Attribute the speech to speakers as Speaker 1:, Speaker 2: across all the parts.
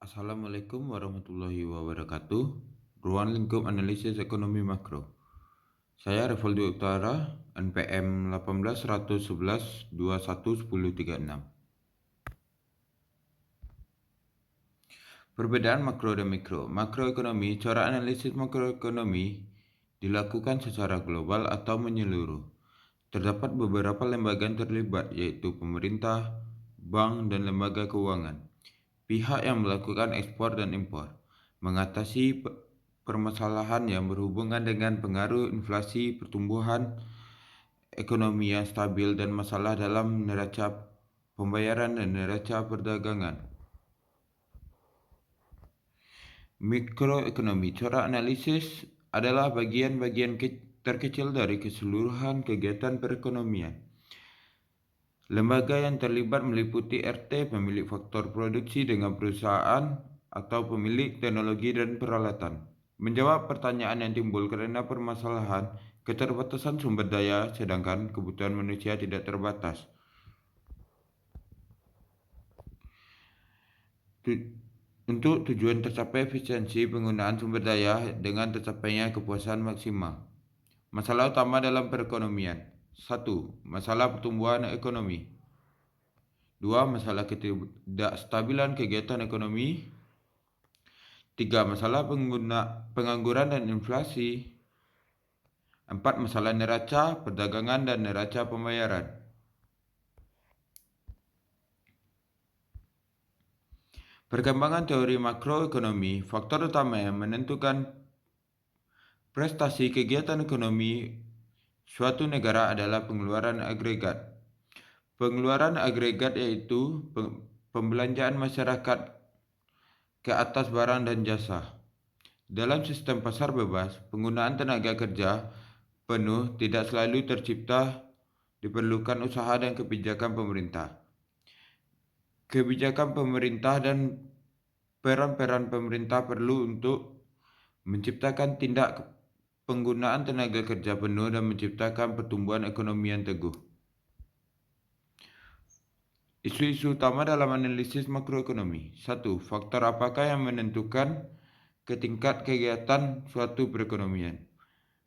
Speaker 1: Assalamualaikum warahmatullahi wabarakatuh. Ruang lingkup analisis ekonomi makro. Saya Revaldo Utara, NPM 18 111 21 1036. Perbedaan makro dan mikro. Makroekonomi, cara analisis makroekonomi dilakukan secara global atau menyeluruh. Terdapat beberapa lembaga yang terlibat, yaitu pemerintah, bank, dan lembaga keuangan. Pihak yang melakukan ekspor dan impor, mengatasi permasalahan yang berhubungan dengan pengaruh inflasi, pertumbuhan ekonomi yang stabil, dan masalah dalam neraca pembayaran dan neraca perdagangan. Mikroekonomi, cara analisis adalah bagian-bagian terkecil dari keseluruhan kegiatan perekonomian. Lembaga yang terlibat meliputi RT, pemilik faktor produksi dengan perusahaan, atau pemilik teknologi dan peralatan. Menjawab pertanyaan yang timbul karena permasalahan keterbatasan sumber daya, sedangkan kebutuhan manusia tidak terbatas. Untuk tujuan tercapai efisiensi penggunaan sumber daya dengan tercapainya kepuasan maksimal. Masalah utama dalam perekonomian. 1. Masalah pertumbuhan ekonomi. 2. Masalah ketidakstabilan kegiatan ekonomi. 3. Masalah pengangguran dan inflasi. 4. Masalah neraca perdagangan dan neraca pembayaran. Perkembangan teori makroekonomi, faktor utama yang menentukan prestasi kegiatan ekonomi suatu negara adalah pengeluaran agregat. Pengeluaran agregat yaitu pembelanjaan masyarakat ke atas barang dan jasa. Dalam sistem pasar bebas, penggunaan tenaga kerja penuh tidak selalu tercipta, diperlukan usaha dan kebijakan pemerintah. Kebijakan pemerintah dan peran pemerintah perlu untuk menciptakan tindak penggunaan tenaga kerja penuh dan menciptakan pertumbuhan ekonomi yang teguh. Isu-isu utama dalam analisis makroekonomi. 1. Faktor apakah yang menentukan tingkat kegiatan suatu perekonomian?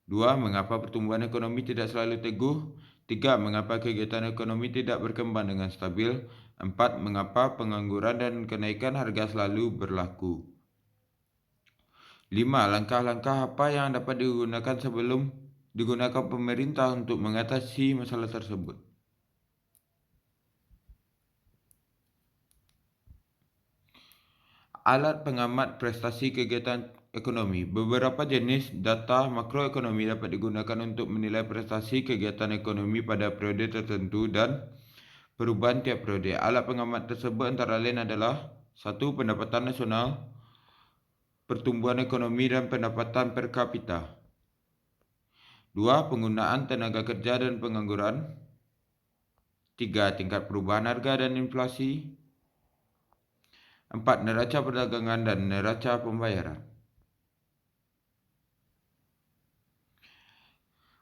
Speaker 1: 2. Mengapa pertumbuhan ekonomi tidak selalu teguh? 3. Mengapa kegiatan ekonomi tidak berkembang dengan stabil? 4. Mengapa pengangguran dan kenaikan harga selalu berlaku? 5. Langkah-langkah apa yang dapat digunakan pemerintah untuk mengatasi masalah tersebut? Alat pengamat prestasi kegiatan ekonomi. Beberapa jenis data makroekonomi dapat digunakan untuk menilai prestasi kegiatan ekonomi pada periode tertentu dan perubahan tiap periode. Alat pengamat tersebut antara lain adalah 1. Pendapatan nasional, pertumbuhan ekonomi dan pendapatan per kapita. 2. Penggunaan tenaga kerja dan pengangguran. 3. Tingkat perubahan harga dan inflasi. 4. Neraca perdagangan dan neraca pembayaran.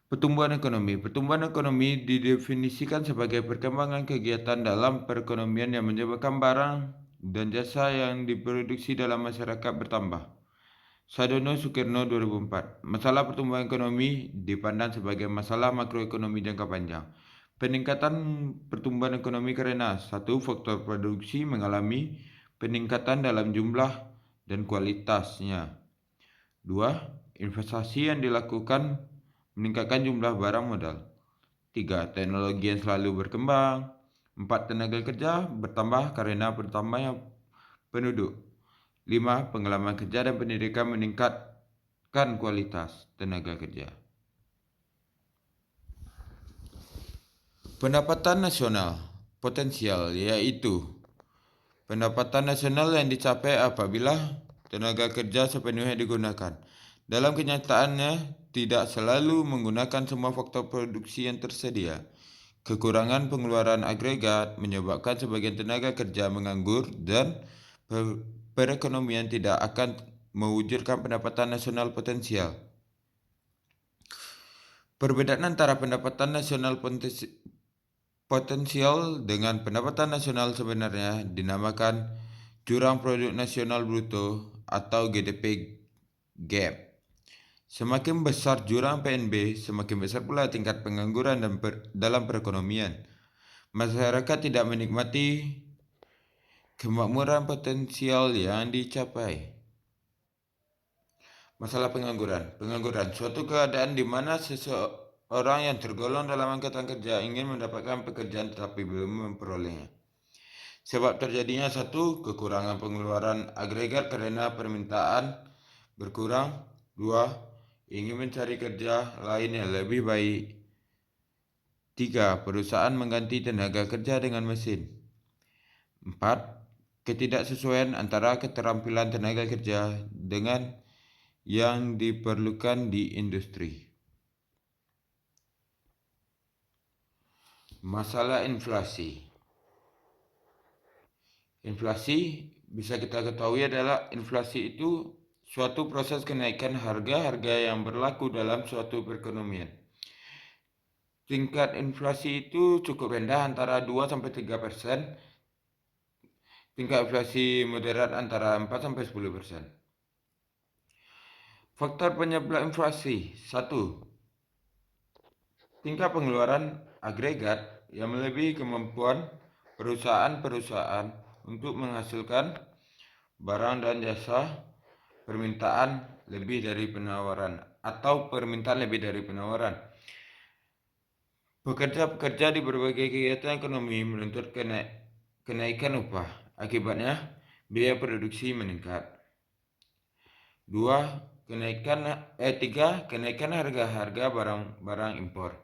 Speaker 1: Pertumbuhan ekonomi. Pertumbuhan ekonomi didefinisikan sebagai perkembangan kegiatan dalam perekonomian yang menyebabkan barang dan jasa yang diproduksi dalam masyarakat bertambah. Sadono Sukirno 2004. Masalah pertumbuhan ekonomi dipandang sebagai masalah makroekonomi jangka panjang. Peningkatan pertumbuhan ekonomi karena 1. Faktor produksi mengalami peningkatan dalam jumlah dan kualitasnya. 2. Investasi yang dilakukan meningkatkan jumlah barang modal. 3. Teknologi yang selalu berkembang. 4. Tenaga kerja bertambah karena bertambahnya penduduk. 5. Pengalaman kerja dan pendidikan meningkatkan kualitas tenaga kerja. Pendapatan nasional potensial yaitu pendapatan nasional yang dicapai apabila tenaga kerja sepenuhnya digunakan. Dalam kenyataannya, tidak selalu menggunakan semua faktor produksi yang tersedia. Kekurangan pengeluaran agregat menyebabkan sebagian tenaga kerja menganggur dan perekonomian tidak akan mewujudkan pendapatan nasional potensial. Perbedaan antara pendapatan nasional potensial dengan pendapatan nasional sebenarnya dinamakan jurang produk nasional bruto atau GDP gap. Semakin besar jurang PNB, semakin besar pula tingkat pengangguran dalam perekonomian. Masyarakat tidak menikmati kemakmuran potensial yang dicapai. Masalah pengangguran. Pengangguran, suatu keadaan di mana seseorang yang tergolong dalam angkatan kerja ingin mendapatkan pekerjaan tetapi belum memperolehnya. Sebab terjadinya satu, kekurangan pengeluaran agregat karena permintaan berkurang. Dua, ingin mencari kerja lain yang lebih baik. Tiga, perusahaan mengganti tenaga kerja dengan mesin. Empat, ketidaksesuaian antara keterampilan tenaga kerja dengan yang diperlukan di industri. Masalah inflasi. Inflasi bisa kita ketahui adalah inflasi itu suatu proses kenaikan harga-harga yang berlaku dalam suatu perekonomian. Tingkat inflasi itu cukup rendah antara 2-3%. Tingkat inflasi moderat antara 4-10%. Faktor penyebab inflasi. 1. Tingkat pengeluaran agregat yang melebihi kemampuan perusahaan-perusahaan untuk menghasilkan barang dan jasa, permintaan lebih dari penawaran atau permintaan lebih dari penawaran. Pekerja-pekerja di berbagai kegiatan ekonomi menuntut kenaikan upah. Akibatnya, biaya produksi meningkat. 3. Kenaikan harga-harga barang-barang impor.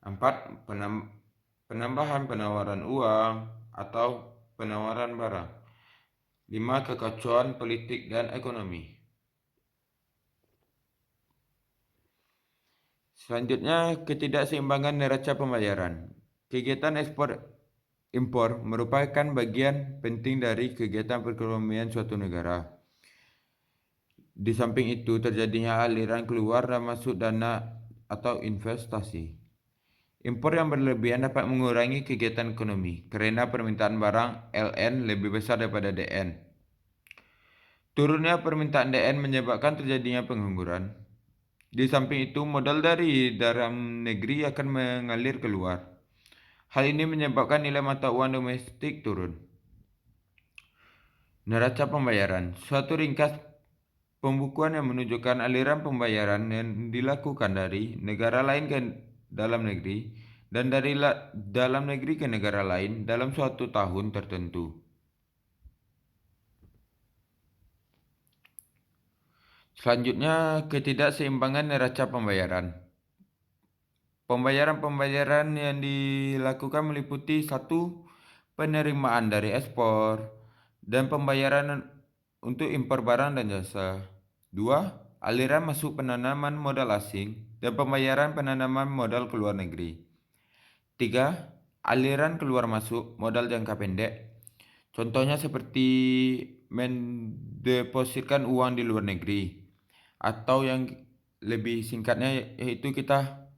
Speaker 1: 4. Penambahan penawaran uang atau penawaran barang. 5. Kekacauan politik dan ekonomi. Selanjutnya, ketidakseimbangan neraca pembayaran. Kegiatan ekspor impor merupakan bagian penting dari kegiatan perekonomian suatu negara. Di samping itu, terjadinya aliran keluar dan masuk dana atau investasi. Impor yang berlebihan dapat mengurangi kegiatan ekonomi karena permintaan barang LN lebih besar daripada DN. Turunnya permintaan DN menyebabkan terjadinya pengangguran. Di samping itu, modal dari dalam negeri akan mengalir keluar. Hal ini menyebabkan nilai mata uang domestik turun. Neraca pembayaran, suatu ringkas pembukuan yang menunjukkan aliran pembayaran yang dilakukan dari negara lain ke dalam negeri dan dari dalam negeri ke negara lain dalam suatu tahun tertentu. Selanjutnya, ketidakseimbangan neraca pembayaran. Pembayaran-pembayaran yang dilakukan meliputi 1. Penerimaan dari ekspor dan pembayaran untuk impor barang dan jasa. 2. Aliran masuk penanaman modal asing dan pembayaran penanaman modal ke luar negeri. 3. Aliran keluar masuk modal jangka pendek. Contohnya seperti mendepositkan uang di luar negeri, atau yang lebih singkatnya yaitu kita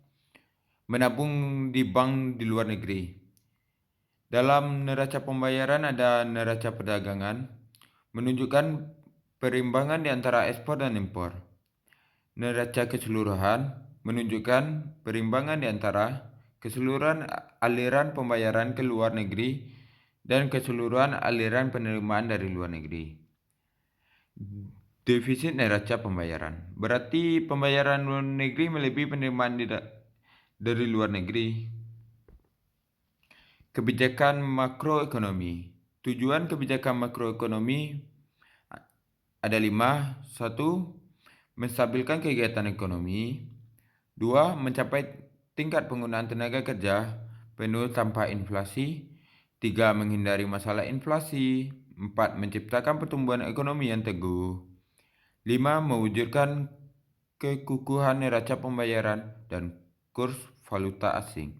Speaker 1: menabung di bank di luar negeri. Dalam neraca pembayaran ada neraca perdagangan, menunjukkan perimbangan di antara ekspor dan impor. Neraca keseluruhan menunjukkan perimbangan di antara keseluruhan aliran pembayaran ke luar negeri dan keseluruhan aliran penerimaan dari luar negeri. Defisit neraca pembayaran berarti pembayaran luar negeri melebihi penerimaan dari luar negeri. Kebijakan makroekonomi. Tujuan kebijakan makroekonomi ada 5. 1. Menstabilkan kegiatan ekonomi. 2. Mencapai tingkat penggunaan tenaga kerja penuh tanpa inflasi. 3. Menghindari masalah inflasi. 4. Menciptakan pertumbuhan ekonomi yang teguh. 5. Mewujudkan kekukuhan neraca pembayaran dan kurs valuta asing.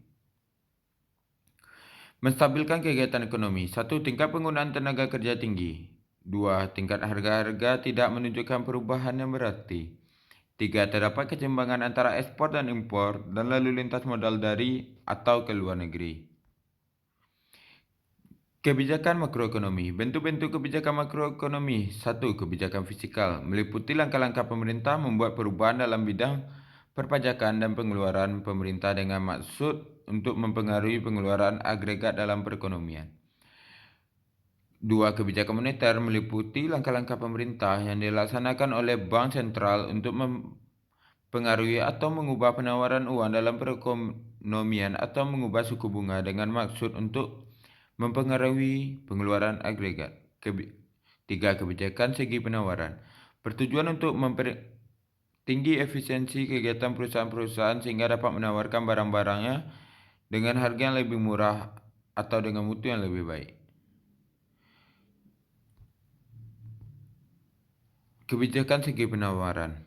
Speaker 1: Menstabilkan kegiatan ekonomi. 1. Tingkat penggunaan tenaga kerja tinggi. 2. Tingkat harga-harga tidak menunjukkan perubahan yang berarti. 3. Terdapat keseimbangan antara ekspor dan impor dan lalu lintas modal dari atau ke luar negeri. Kebijakan makroekonomi. Bentuk-bentuk kebijakan makroekonomi. 1. Kebijakan fiskal. Meliputi langkah-langkah pemerintah membuat perubahan dalam bidang perpajakan dan pengeluaran pemerintah dengan maksud untuk mempengaruhi pengeluaran agregat dalam perekonomian. 2. Kebijakan moneter meliputi langkah-langkah pemerintah yang dilaksanakan oleh Bank Sentral untuk mempengaruhi atau mengubah penawaran uang dalam perekonomian atau mengubah suku bunga dengan maksud untuk mempengaruhi pengeluaran agregat. 3. Kebijakan segi penawaran. Bertujuan untuk mempertinggi efisiensi kegiatan perusahaan-perusahaan sehingga dapat menawarkan barang-barangnya dengan harga yang lebih murah atau dengan mutu yang lebih baik. Kebijakan segi penawaran.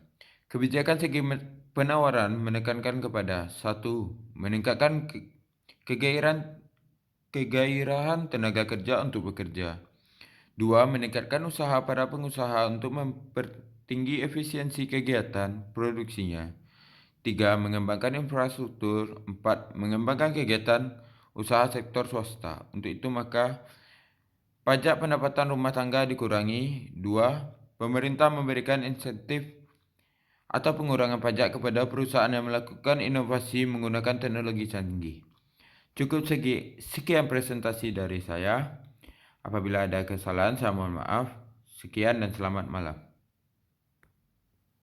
Speaker 1: Kebijakan segi penawaran menekankan kepada 1. Meningkatkan kegairahan tenaga kerja untuk bekerja. 2. Meningkatkan usaha para pengusaha untuk mempertinggi efisiensi kegiatan produksinya. 3. Mengembangkan infrastruktur. 4. Mengembangkan kegiatan usaha sektor swasta. Untuk itu maka pajak pendapatan rumah tangga dikurangi. 2. Pemerintah memberikan insentif atau pengurangan pajak kepada perusahaan yang melakukan inovasi menggunakan teknologi canggih. Cukup sekian presentasi dari saya. Apabila ada kesalahan, saya mohon maaf. Sekian dan selamat malam.